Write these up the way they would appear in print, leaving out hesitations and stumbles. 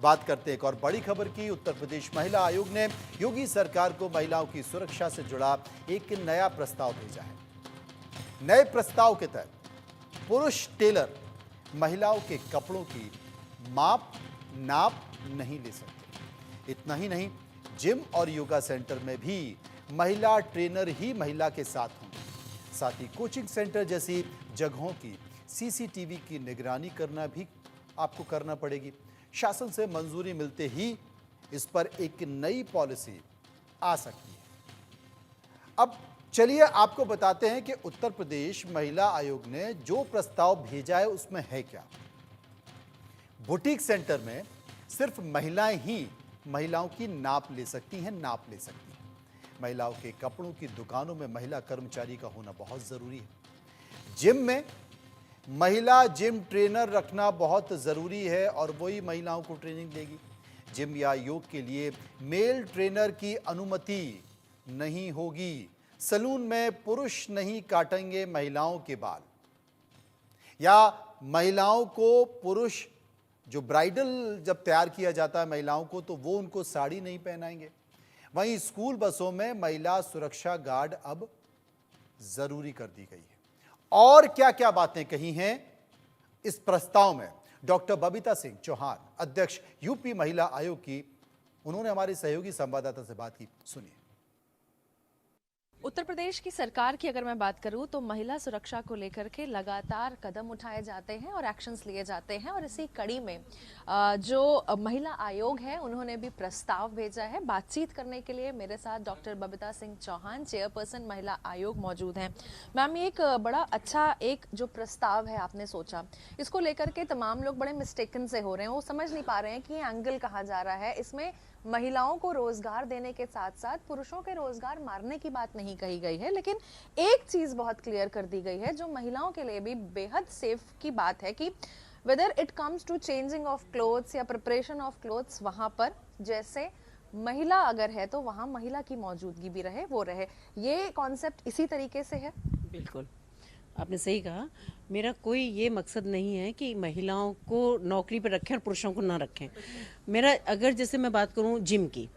बात करते हैं एक और बड़ी खबर की। उत्तर प्रदेश महिला आयोग ने योगी सरकार को महिलाओं की सुरक्षा से जुड़ा एक नया प्रस्ताव भेजा है। नए प्रस्ताव के तहत पुरुष टेलर महिलाओं के कपड़ों की नाप नहीं ले सकते। इतना ही नहीं, जिम और योगा सेंटर में भी महिला ट्रेनर ही महिला के साथ होंगे। साथ ही कोचिंग सेंटर जैसी जगहों की सीसीटीवी की निगरानी करना भी आपको करना पड़ेगी। शासन से मंजूरी मिलते ही इस पर एक नई पॉलिसी आ सकती है। अब चलिए आपको बताते हैं कि उत्तर प्रदेश महिला आयोग ने जो प्रस्ताव भेजा है उसमें है क्या। बुटीक सेंटर में सिर्फ महिलाएं ही महिलाओं की नाप ले सकती हैं। महिलाओं के कपड़ों की दुकानों में महिला कर्मचारी का होना बहुत जरूरी है। जिम में महिला जिम ट्रेनर रखना बहुत ज़रूरी है और वही महिलाओं को ट्रेनिंग देगी। जिम या योग के लिए मेल ट्रेनर की अनुमति नहीं होगी। सैलून में पुरुष नहीं काटेंगे महिलाओं के बाल, या महिलाओं को पुरुष जो ब्राइडल जब तैयार किया जाता है महिलाओं को, तो वो उनको साड़ी नहीं पहनाएंगे। वहीं स्कूल बसों में महिला सुरक्षा गार्ड अब जरूरी कर दी गई है। और क्या क्या बातें कही हैं इस प्रस्ताव में डॉक्टर बबीता सिंह चौहान, अध्यक्ष यूपी महिला आयोग की, उन्होंने हमारे सहयोगी संवाददाता से बात की। सुनिए। उत्तर प्रदेश की सरकार की अगर मैं बात करूं तो महिला सुरक्षा को लेकर के लगातार कदम उठाए जाते हैं और एक्शंस लिए जाते हैं, और इसी कड़ी में जो महिला आयोग है उन्होंने भी प्रस्ताव भेजा है। बातचीत करने के लिए मेरे साथ डॉक्टर बबीता सिंह चौहान, चेयरपर्सन महिला आयोग, मौजूद हैं। मैम, ये एक बड़ा अच्छा एक जो प्रस्ताव है आपने सोचा, इसको लेकर के तमाम लोग बड़े मिस्टेकन से हो रहे हैं। वो समझ नहीं पा रहे हैं कि ये एंगल कहाँ जा रहा है। इसमें महिलाओं को रोजगार देने के साथ साथ पुरुषों के रोजगार मारने की बात नहीं कही गई है, लेकिन एक चीज बहुत क्लियर कर दी गई है जो महिलाओं के लिए भी बेहद सेफ की बात है कि whether it comes to changing of clothes या प्रिपरेशन ऑफ क्लोथ्स, वहां पर जैसे महिला अगर है तो वहां महिला की मौजूदगी भी रहे, वो रहे। ये कॉन्सेप्ट इसी तरीके से है। बिल्कुल, आपने सही कहा। मेरा कोई ये मकसद नहीं है कि महिलाओं को नौकरी पर रखें और पुरुषों को ना रखें। मेरा अगर जैसे मैं बात करूं जिम की,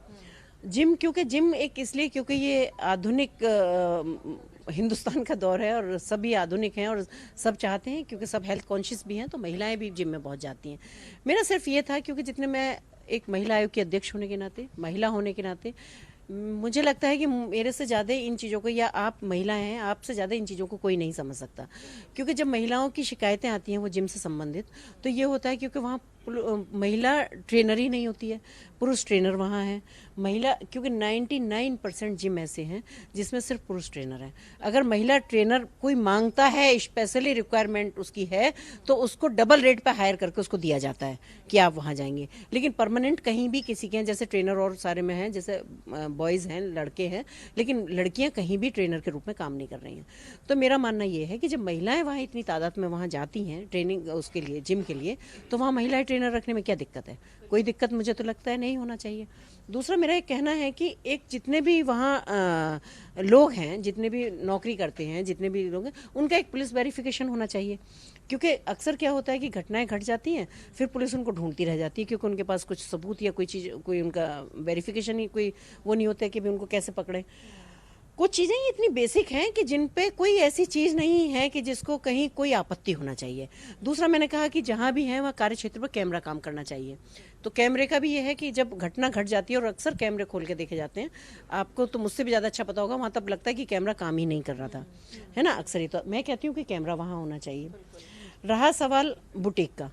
क्योंकि जिम एक इसलिए क्योंकि ये आधुनिक हिंदुस्तान का दौर है और सभी आधुनिक हैं और सब चाहते हैं, क्योंकि सब हेल्थ कॉन्शियस भी हैं, तो महिलाएं भी जिम में बहुत जाती हैं। मेरा सिर्फ ये था क्योंकि जितने मैं एक महिला आयोग की अध्यक्ष होने के नाते, महिला होने के नाते, मुझे लगता है कि मेरे से ज़्यादा इन चीज़ों को, या आप महिला हैं, आपसे ज़्यादा इन चीज़ों को कोई नहीं समझ सकता। क्योंकि जब महिलाओं की शिकायतें आती हैं वो जिम से संबंधित, तो ये होता है क्योंकि वहाँ महिला ट्रेनर ही नहीं होती है, पुरुष ट्रेनर वहाँ है। महिला, क्योंकि 99% जिम ऐसे हैं जिसमें सिर्फ पुरुष ट्रेनर हैं। अगर महिला ट्रेनर कोई मांगता है, स्पेशली रिक्वायरमेंट उसकी है, तो उसको डबल रेट पे हायर करके उसको दिया जाता है कि आप वहाँ जाएंगे। लेकिन परमानेंट कहीं भी किसी के हैं, जैसे ट्रेनर और सारे में हैं, जैसे बॉयज़ हैं, लड़के हैं, लेकिन लड़कियाँ कहीं भी ट्रेनर के रूप में काम नहीं कर रही हैं। तो मेरा मानना ये है कि जब महिलाएँ वहाँ इतनी तादाद में वहाँ जाती हैं ट्रेनिंग उसके लिए, जिम के लिए, तो वहाँ महिलाएँ ट्रेनर रखने में क्या दिक्कत है? कोई दिक्कत मुझे तो लगता है नहीं होना चाहिए। दूसरा मेरा एक कहना है कि एक जितने भी वहाँ लोग हैं, जितने भी नौकरी करते हैं, जितने भी लोग हैं, उनका एक पुलिस वेरिफिकेशन होना चाहिए। क्योंकि अक्सर क्या होता है कि घटनाएं घट जाती हैं, फिर पुलिस उनको ढूंढती रह जाती है, क्योंकि उनके पास कुछ सबूत या कोई चीज़, कोई उनका वेरिफिकेशन ही कोई वो नहीं होता है कि भी उनको कैसे पकड़े। कुछ चीज़ें ही इतनी बेसिक हैं कि जिन पे कोई ऐसी चीज़ नहीं है कि जिसको कहीं कोई आपत्ति होना चाहिए। दूसरा मैंने कहा कि जहाँ भी है वहाँ कार्य क्षेत्र पर कैमरा काम करना चाहिए। तो कैमरे का भी ये है कि जब घटना घट जाती है और अक्सर कैमरे खोल के देखे जाते हैं, आपको तो मुझसे भी ज़्यादा अच्छा पता होगा, वहाँ तब लगता है कि कैमरा काम ही नहीं कर रहा था, है ना। अक्सर ही तो मैं कहती हूँ कि कैमरा वहाँ होना चाहिए। रहा सवाल बुटीक का,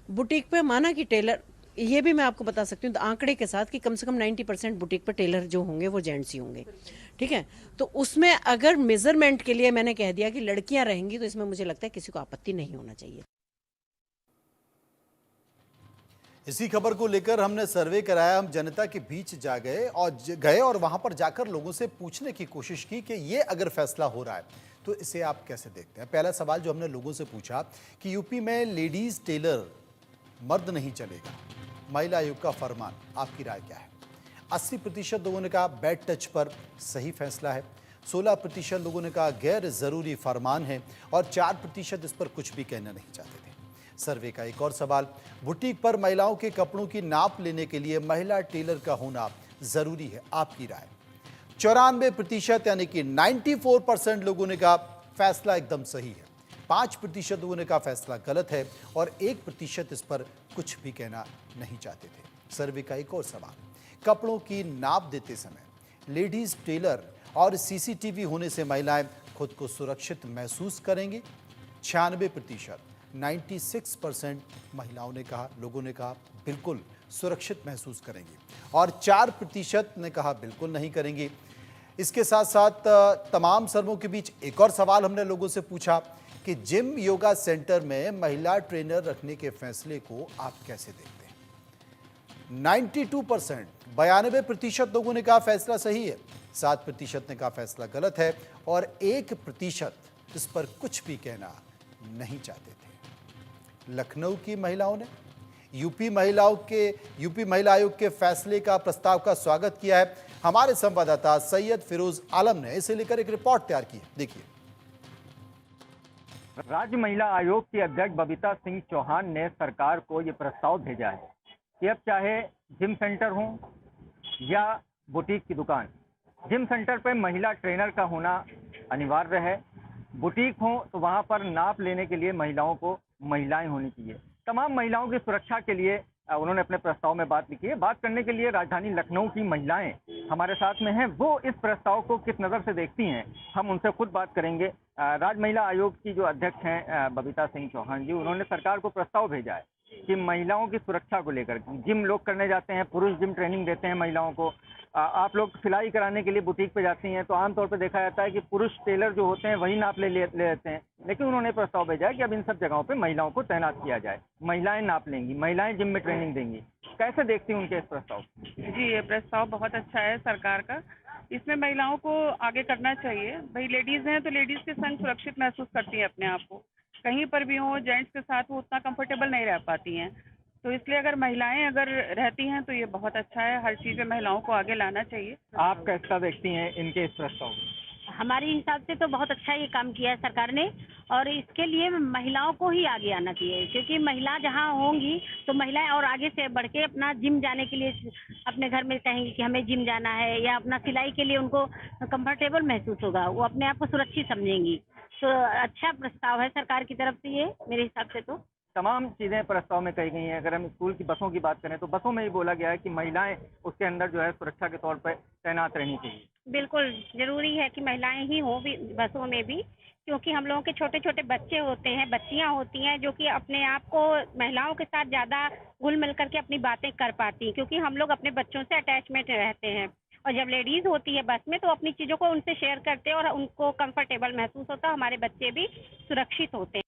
बुटीक पे माना कि टेलर, ये भी मैं आपको बता सकती हूँ तो आंकड़े के साथ कि कम से कम 90% बुटीक पर टेलर जो होंगे वो जेंट्स ही होंगे, ठीक है। तो उसमें अगर मेजरमेंट के लिए मैंने कह दिया कि लड़कियां रहेंगी, तो इसमें मुझे लगता है किसी को आपत्ति नहीं होना चाहिए। इसी खबर को लेकर हमने सर्वे कराया, हम जनता के बीच जा गए और वहां पर जाकर लोगों से पूछने की कोशिश की कि ये अगर फैसला हो रहा है तो इसे आप कैसे देखते हैं। पहला सवाल जो हमने लोगों से पूछा कि यूपी में लेडीज टेलर मर्द नहीं चलेगा, महिला आयोग का फरमान, आपकी राय क्या है। 80% लोगों ने कहा बैड टच पर सही फैसला है, 16% लोगों ने कहा गैर जरूरी फरमान है और 4% इस पर कुछ भी कहना नहीं चाहते थे। सर्वे का एक और सवाल, बुटीक पर महिलाओं के कपड़ों की नाप लेने के लिए महिला टेलर का होना जरूरी है, आपकी राय? 94% यानी कि 94% लोगों ने कहा फैसला एकदम सही है, 5% लोगों ने कहा फैसला गलत है और 1% इस पर कुछ भी कहना नहीं चाहते थे। सर्वे का एक और सवाल, कपड़ों की नाप देते समय लेडीज टेलर और सीसीटीवी होने से महिलाएं खुद को सुरक्षित महसूस करेंगी? 96%, 96% महिलाओं ने कहा, लोगों ने कहा बिल्कुल सुरक्षित महसूस करेंगी और 4% ने कहा बिल्कुल नहीं करेंगी। इसके साथ साथ तमाम सर्वों के बीच एक और सवाल हमने लोगों से पूछा कि जिम योगा सेंटर में महिला ट्रेनर रखने के फैसले को आप कैसे देखते हैं? 92%, 92% लोगों ने कहा फैसला सही है, 7% ने कहा फैसला गलत है और 1% इस पर कुछ भी कहना नहीं चाहते थे। लखनऊ की महिलाओं ने यूपी महिला आयोग के फैसले का प्रस्ताव का स्वागत किया है। हमारे संवाददाता सैयद फिरोज आलम ने इसे लेकर एक रिपोर्ट तैयार की है, देखिए। राज्य महिला आयोग की अध्यक्ष बबीता सिंह चौहान ने सरकार को ये प्रस्ताव भेजा है कि अब चाहे जिम सेंटर हो या बुटीक की दुकान, जिम सेंटर पर महिला ट्रेनर का होना अनिवार्य है। बुटीक हो तो वहां पर नाप लेने के लिए महिलाओं को महिलाएं होनी चाहिए। तमाम महिलाओं की सुरक्षा के लिए उन्होंने अपने प्रस्ताव में बात लिखी है। बात करने के लिए राजधानी लखनऊ की महिलाएं हमारे साथ में हैं। वो इस प्रस्ताव को किस नज़र से देखती हैं, हम उनसे खुद बात करेंगे। राज्य महिला आयोग की जो अध्यक्ष हैं बबीता सिंह चौहान जी, उन्होंने सरकार को प्रस्ताव भेजा है कि महिलाओं की सुरक्षा को लेकर, जिम लोग करने जाते हैं, पुरुष जिम ट्रेनिंग देते हैं महिलाओं को। आप लोग सिलाई कराने के लिए बुटीक पे जाती हैं तो आमतौर पे देखा जाता है कि पुरुष टेलर जो होते हैं वही नाप ले लेते हैं, लेकिन उन्होंने प्रस्ताव भेजा है कि अब इन सब जगहों पे महिलाओं को तैनात किया जाए, महिलाएं नाप लेंगी, महिलाएं जिम में ट्रेनिंग देंगी। कैसे देखती हैं उनके इस प्रस्ताव? जी, ये प्रस्ताव बहुत अच्छा है सरकार का। इसमें महिलाओं को आगे करना चाहिए। भाई लेडीज़ हैं तो लेडीज़ के संग सुरक्षित महसूस करती हैं अपने आप को। कहीं पर भी हो जेंट्स के साथ वो उतना कंफर्टेबल नहीं रह पाती हैं, तो इसलिए अगर महिलाएं अगर रहती हैं तो ये बहुत अच्छा है। हर चीज़ में महिलाओं को आगे लाना चाहिए। आप कैसा देखती हैं इनके इस प्रस्ताव? हमारे हिसाब से तो बहुत अच्छा ये काम किया है सरकार ने और इसके लिए महिलाओं को ही आगे आना चाहिए, क्योंकि महिला जहाँ होंगी तो महिलाएं और आगे से बढ़ के अपना जिम जाने के लिए अपने घर में कहेंगी कि हमें जिम जाना है, या अपना सिलाई के लिए उनको कंफर्टेबल महसूस होगा, वो अपने आप को सुरक्षित समझेंगी। तो अच्छा प्रस्ताव है सरकार की तरफ से ये, मेरे हिसाब से तो। तमाम चीज़ें प्रस्ताव में कही गई हैं। अगर हम स्कूल की बसों की बात करें तो बसों में ही बोला गया है कि महिलाएं उसके अंदर जो है सुरक्षा के तौर पर तैनात रहनी चाहिए। बिल्कुल जरूरी है कि महिलाएं ही हो भी बसों में भी, क्योंकि हम लोगों के छोटे छोटे बच्चे होते हैं, बच्चियां होती हैं जो कि अपने आप को महिलाओं के साथ ज़्यादा घुल मिल करके अपनी बातें कर पाती हैं, क्योंकि हम लोग अपने बच्चों से अटैचमेंट रहते हैं। और जब लेडीज़ होती है बस में तो अपनी चीज़ों को उनसे शेयर करते हैं और उनको कंफर्टेबल महसूस होता है, हमारे बच्चे भी सुरक्षित होते हैं।